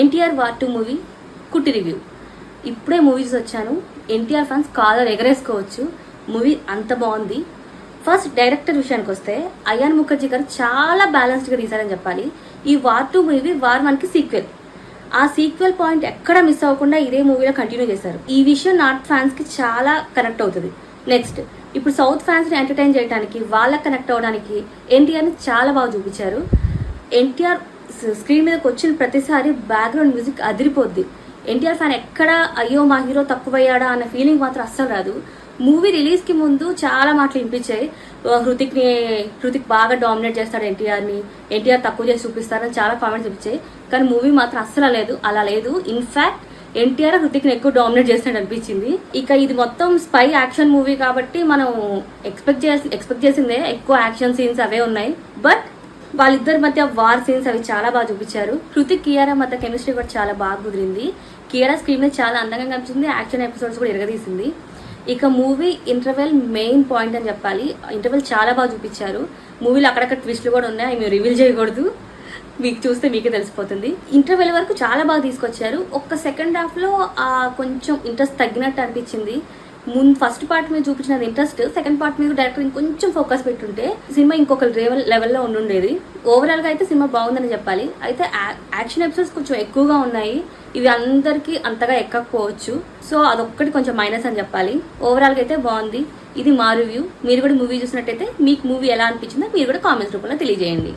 NTR war 2 movie కుట్టి review. ఇప్పుడే movies వచ్చాను. ఎన్టీఆర్ ఫ్యాన్స్ కాలర్ ఎగరేసుకోవచ్చు. మూవీ అంత బాగుంది. ఫస్ట్ డైరెక్టర్ విషయానికి వస్తే అయాన్ ముఖర్జీ గారు చాలా బ్యాలెన్స్డ్గా తీశారని చెప్పాలి. ఈ వార్ 2 మూవీ వార్ 1కి సీక్వెల్. ఆ సీక్వెల్ పాయింట్ ఎక్కడ మిస్ అవ్వకుండా ఇదే మూవీలో కంటిన్యూ చేశారు. ఈ విషయం నార్త్ ఫ్యాన్స్కి చాలా కనెక్ట్ అవుతుంది. నెక్స్ట్ ఇప్పుడు సౌత్ ఫ్యాన్స్ని ఎంటర్టైన్ చేయడానికి, వాళ్ళకి కనెక్ట్ అవ్వడానికి ఎన్టీఆర్ని చాలా బాగా చూపించారు. ఎన్టీఆర్ స్క్రీన్ మీదకి వచ్చిన ప్రతిసారి బ్యాక్గ్రౌండ్ మ్యూజిక్ అదిరిపోద్ది. ఎన్టీఆర్ ఫ్యాన్ ఎక్కడ అయ్యో మా హీరో తక్కువయ్యాడా అన్న ఫీలింగ్ మాత్రం అస్సలు రాదు. మూవీ రిలీజ్కి ముందు చాలా మాటలు వినిపించాయి. హృతిక్ బాగా డామినేట్ చేస్తాడు ఎన్టీఆర్ తక్కువ చేసి చూపిస్తారని చాలా కామెంట్స్ వినిపించాయి. కానీ మూవీ మాత్రం అస్సలు అలా లేదు. ఇన్ఫాక్ట్ ఎన్టీఆర్ హృతిక్ని ఎక్కువ డామినేట్ చేస్తాడు అనిపించింది. ఇక ఇది మొత్తం స్పై యాక్షన్ మూవీ కాబట్టి మనం ఎక్స్పెక్ట్ చేసిందే ఎక్కువ యాక్షన్ సీన్స్ అవే ఉన్నాయి. బట్ వాళ్ళిద్దరి మధ్య వార్ సీన్స్ అవి చాలా బాగా చూపించారు. హృతిక్ కియారా మధ్య కెమిస్ట్రీ కూడా చాలా బాగా కుదిరింది. కియారా స్క్రీన్ మీద చాలా అందంగా కనిపించింది. యాక్షన్ ఎపిసోడ్స్ కూడా ఎరగదీసింది. ఇక మూవీ ఇంటర్వెల్ మెయిన్ పాయింట్ అని చెప్పాలి. ఇంటర్వెల్ చాలా బాగా చూపించారు. మూవీలో అక్కడక్కడ ట్విస్ట్లు కూడా ఉన్నాయి. అవి మేము రివీల్ చేయకూడదు, మీకు చూస్తే మీకే తెలిసిపోతుంది. ఇంటర్వెల్ వరకు చాలా బాగా తీసుకొచ్చారు. ఒక్క సెకండ్ హాఫ్లో కొంచెం ఇంట్రెస్ట్ తగ్గినట్టు అనిపించింది. ఫస్ట్ పార్ట్ మీద చూపించినది ఇంట్రెస్ట్, సెకండ్ పార్ట్ మీద డైరెక్టర్ ఇంకొంచెం ఫోకస్ పెట్టుంటే సినిమా ఇంకొక లెవెల్లో ఉండుండేది. ఓవరాల్గా అయితే సినిమా బాగుందని చెప్పాలి. అయితే యాక్షన్ ఎపిసోడ్స్ కొంచెం ఎక్కువగా ఉన్నాయి. ఇవి అందరికీ అంతగా ఎక్కకపోవచ్చు. సో అదొక్కటి కొంచెం మైనస్ అని చెప్పాలి. ఓవరాల్గా అయితే బాగుంది. ఇది మా రివ్యూ. మీరు కూడా మూవీ చూసినట్టయితే మీకు మూవీ ఎలా అనిపించిందో మీరు కూడా కామెంట్స్ రూపంలో తెలియజేయండి.